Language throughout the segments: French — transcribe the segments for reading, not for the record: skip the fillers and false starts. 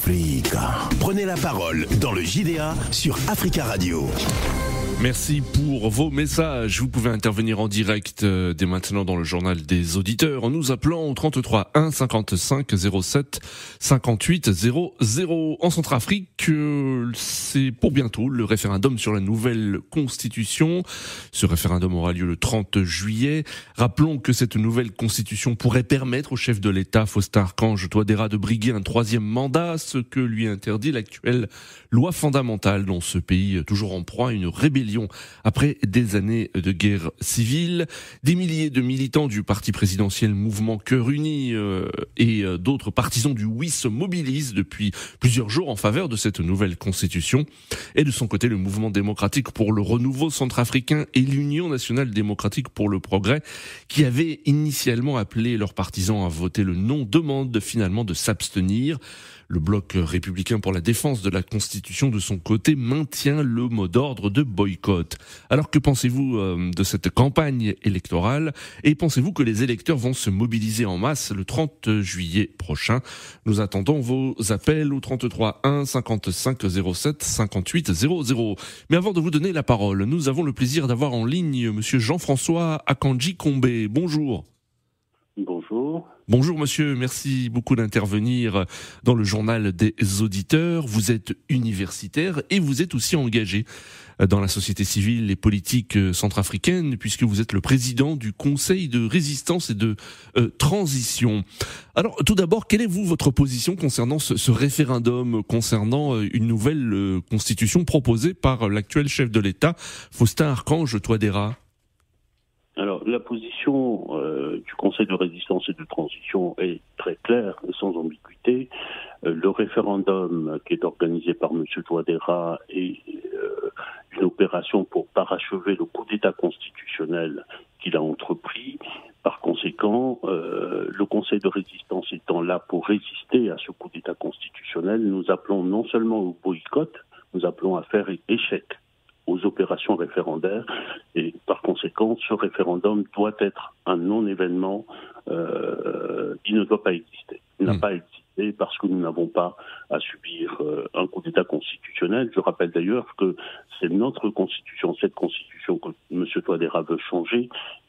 Africa. Prenez la parole dans le JDA sur Africa Radio. Merci pour vos messages. Vous pouvez intervenir en direct dès maintenant dans le journal des auditeurs en nous appelant au 33 1 55 07 58 00. En Centrafrique, c'est pour bientôt le référendum sur la nouvelle constitution. Ce référendum aura lieu le 30 juillet. Rappelons que cette nouvelle constitution pourrait permettre au chef de l'État, Faustin-Archange Touadéra, de briguer un troisième mandat, ce que lui interdit l'actuelle loi fondamentale dans ce pays toujours en proie à une rébellion après des années de guerre civile. Des milliers de militants du parti présidentiel Mouvement Cœur Uni et d'autres partisans du oui se mobilisent depuis plusieurs jours en faveur de cette nouvelle constitution. Et de son côté, le Mouvement démocratique pour le renouveau centrafricain et l'Union nationale démocratique pour le progrès, qui avaient initialement appelé leurs partisans à voter le non, demandent finalement de s'abstenir. Le bloc républicain pour la défense de la Constitution, de son côté, maintient le mot d'ordre de boycott. Alors que pensez-vous de cette campagne électorale et pensez-vous que les électeurs vont se mobiliser en masse le 30 juillet prochain? Nous attendons vos appels au 33 1 55 07 58 00. Mais avant de vous donner la parole, nous avons le plaisir d'avoir en ligne monsieur Jean-François Akanji Kombe. Bonjour. Bonjour. Bonjour monsieur, merci beaucoup d'intervenir dans le journal des auditeurs. Vous êtes universitaire et vous êtes aussi engagé dans la société civile et politique centrafricaine puisque vous êtes le président du Conseil de résistance et de transition. Alors tout d'abord, quelle est votre position concernant ce référendum, concernant une nouvelle constitution proposée par l'actuel chef de l'État, Faustin-Archange Touadéra? Alors, la position du Conseil de résistance et de transition est très claire et sans ambiguïté. Le référendum qui est organisé par M. Touadéra est une opération pour parachever le coup d'État constitutionnel qu'il a entrepris. Par conséquent, le Conseil de résistance étant là pour résister à ce coup d'État constitutionnel, nous appelons non seulement au boycott, nous appelons à faire échec aux opérations référendaires et par conséquent ce référendum doit être un non-événement, il ne doit pas exister. Il n'a pas existé parce que nous n'avons pas à subir un coup d'État constitutionnel. Je rappelle d'ailleurs que c'est notre constitution, cette constitution que M. Touadéra veut changer,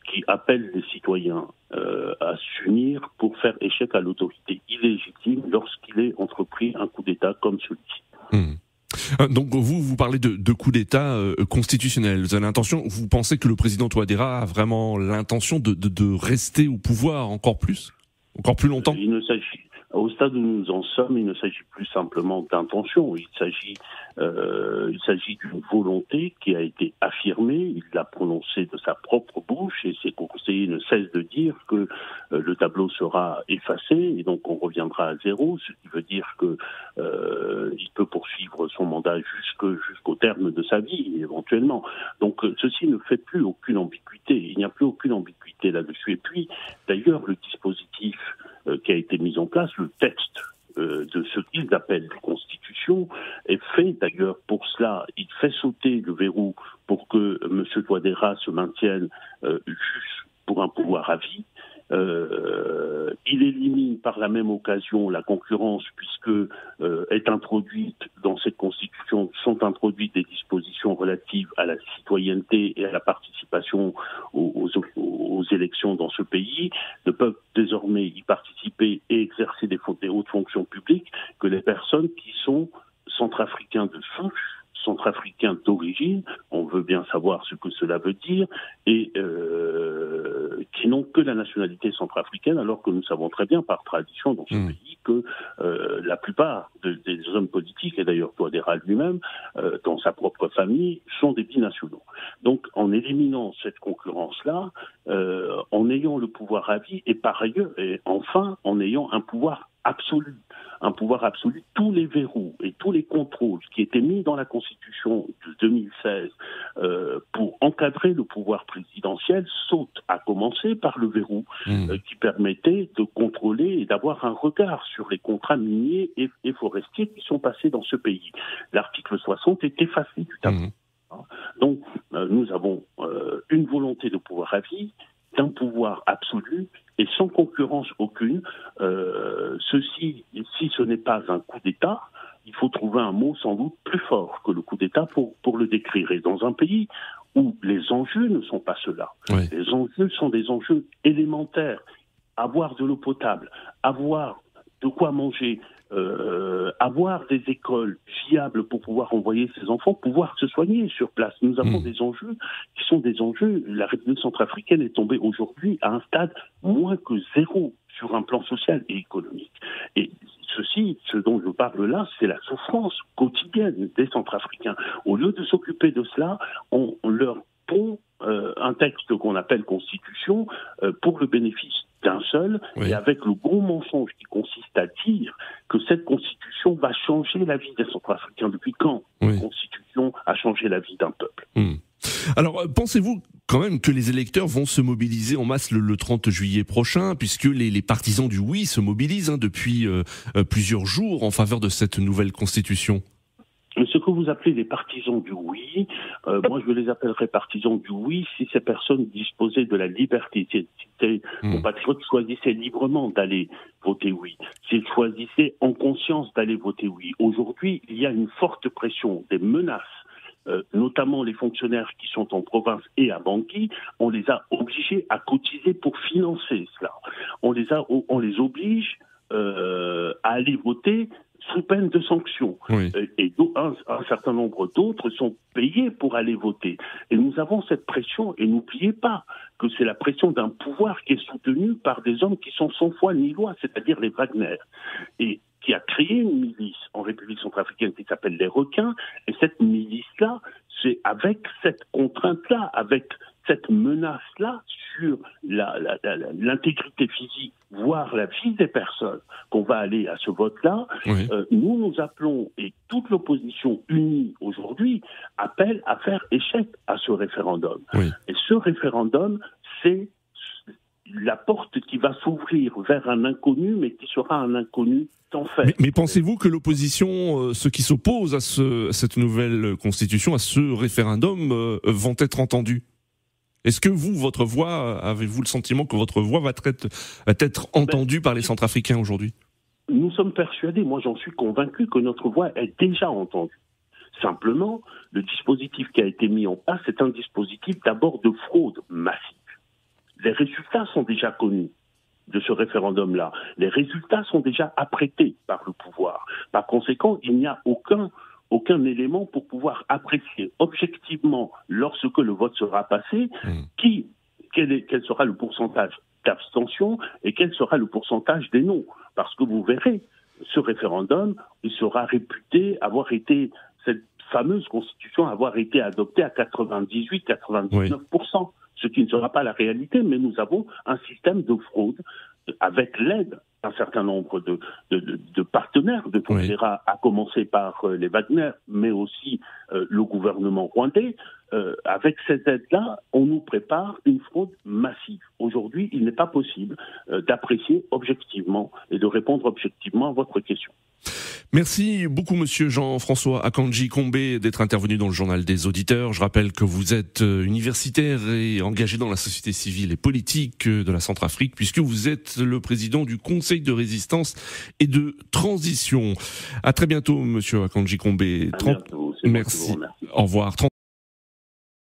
qui appelle les citoyens à s'unir pour faire échec à l'autorité illégitime lorsqu'il est entrepris un coup d'État comme celui-ci. Donc vous parlez de coup d'État constitutionnel. Vous avez vous pensez que le président Touadéra a vraiment l'intention de rester au pouvoir encore plus longtemps? Au stade où nous en sommes, il ne s'agit plus simplement d'intention. Il s'agit d'une volonté qui a été affirmée. Il l'a prononcée de sa propre bouche et ses conseillers ne cessent de dire que le tableau sera effacé et donc on reviendra à zéro, ce qui veut dire que il peut poursuivre son mandat jusqu'au terme de sa vie éventuellement. Donc ceci ne fait plus aucune ambiguïté. Il n'y a plus aucune ambiguïté là-dessus. Et puis d'ailleurs le dispositif qui a été mis en place, le texte de ce qu'ils appellent constitution, est fait d'ailleurs pour cela. Il fait sauter le verrou pour que M. Touadéra se maintienne juste pour un pouvoir à vie. Il élimine par la même occasion la concurrence puisque est introduite dans cette constitution, sont introduites des dispositions relatives à la citoyenneté et à la participation aux élections dans ce pays. Ne peuvent désormais y participer et exercer des hautes fonctions publiques que les personnes qui sont centrafricains de souche, centrafricains d'origine, on veut bien savoir ce que cela veut dire, et qui n'ont que la nationalité centrafricaine, alors que nous savons très bien par tradition dans ce pays que la plupart des hommes politiques, et d'ailleurs Touadéra lui-même, dans sa propre famille, sont des binationaux. Donc en éliminant cette concurrence-là, en ayant le pouvoir à vie, et par ailleurs, et enfin en ayant un pouvoir absolu, tous les verrous et tous les contrôles qui étaient mis dans la Constitution de 2016 pour encadrer le pouvoir présidentiel sautent, à commencer par le verrou qui permettait de contrôler et d'avoir un regard sur les contrats miniers et forestiers qui sont passés dans ce pays. L'article 60 est effacé du tableau. Donc nous avons une volonté de pouvoir à vie, d'un pouvoir absolu et sans concurrence aucune. Si ce n'est pas un coup d'État, il faut trouver un mot sans doute plus fort que le coup d'État pour le décrire. Et dans un pays où les enjeux ne sont pas ceux-là, Oui. les enjeux sont des enjeux élémentaires. Avoir de l'eau potable, avoir de quoi manger, avoir des écoles viables pour pouvoir envoyer ses enfants, pouvoir se soigner sur place. Nous avons des enjeux qui sont des enjeux. La République centrafricaine est tombée aujourd'hui à un stade moins que zéro sur un plan social et économique. Et ce dont je parle là, c'est la souffrance quotidienne des Centrafricains. Au lieu de s'occuper de cela, on leur pond un texte qu'on appelle Constitution pour le bénéfice d'un seul, oui. et avec le gros mensonge qui consiste à dire que cette Constitution va changer la vie des Centrafricains. Depuis quand Oui. la Constitution a changé la vie d'un peuple? Alors, pensez-vous quand même que les électeurs vont se mobiliser en masse le 30 juillet prochain, puisque les partisans du oui se mobilisent depuis plusieurs jours en faveur de cette nouvelle Constitution? Ce que vous appelez les partisans du oui, moi je les appellerais partisans du oui si ces personnes disposaient de la liberté, si ces compatriotes choisissaient librement d'aller voter oui, s'ils choisissaient en conscience d'aller voter oui. Aujourd'hui, il y a une forte pression, des menaces, notamment les fonctionnaires qui sont en province et à Bangui, on les a obligés à cotiser pour financer cela. On les oblige à aller voter sous peine de sanctions. Oui. Et un certain nombre d'autres sont payés pour aller voter. Et nous avons cette pression, et n'oubliez pas que c'est la pression d'un pouvoir qui est soutenu par des hommes qui sont sans foi ni loi, c'est-à-dire les Wagner, et qui a créé une milice en République centrafricaine qui s'appelle les Requins, et cette milice-là, c'est avec cette contrainte-là, avec cette menace-là sur l'intégrité physique, voire la vie des personnes, qu'on va aller à ce vote-là. Oui. Nous appelons, et toute l'opposition unie aujourd'hui, appelle à faire échec à ce référendum. Oui. Et ce référendum, c'est la porte qui va s'ouvrir vers un inconnu, mais qui sera un inconnu sans fait. Mais pensez-vous que l'opposition, ceux qui s'opposent à cette nouvelle constitution, à ce référendum, vont être entendus? Est-ce que votre voix, avez-vous le sentiment que votre voix va être entendue par les Centrafricains aujourd'hui? Nous sommes persuadés, moi j'en suis convaincu, que notre voix est déjà entendue. Simplement, le dispositif qui a été mis en place est un dispositif d'abord de fraude massive. Les résultats sont déjà connus de ce référendum-là. Les résultats sont déjà apprêtés par le pouvoir. Par conséquent, il n'y a aucun élément pour pouvoir apprécier objectivement, lorsque le vote sera passé, quel sera le pourcentage d'abstention et quel sera le pourcentage des non. Parce que vous verrez, ce référendum, il sera réputé avoir été, cette fameuse constitution, avoir été adoptée à 98-99%, ce qui ne sera pas la réalité, mais nous avons un système de fraude avec l'aide d'un certain nombre de partenaires de Tondera, à commencer par les Wagner, mais aussi le gouvernement rwandais. Avec cette aide-là, on nous prépare une fraude massive. Aujourd'hui, il n'est pas possible d'apprécier objectivement et de répondre objectivement à votre question. Merci beaucoup, monsieur Jean-François Akanji Combé, d'être intervenu dans le journal des auditeurs. Je rappelle que vous êtes universitaire et engagé dans la société civile et politique de la Centrafrique, puisque vous êtes le président du Conseil de résistance et de transition. À très bientôt, monsieur Akanji Combé. À bientôt. Merci. Au revoir.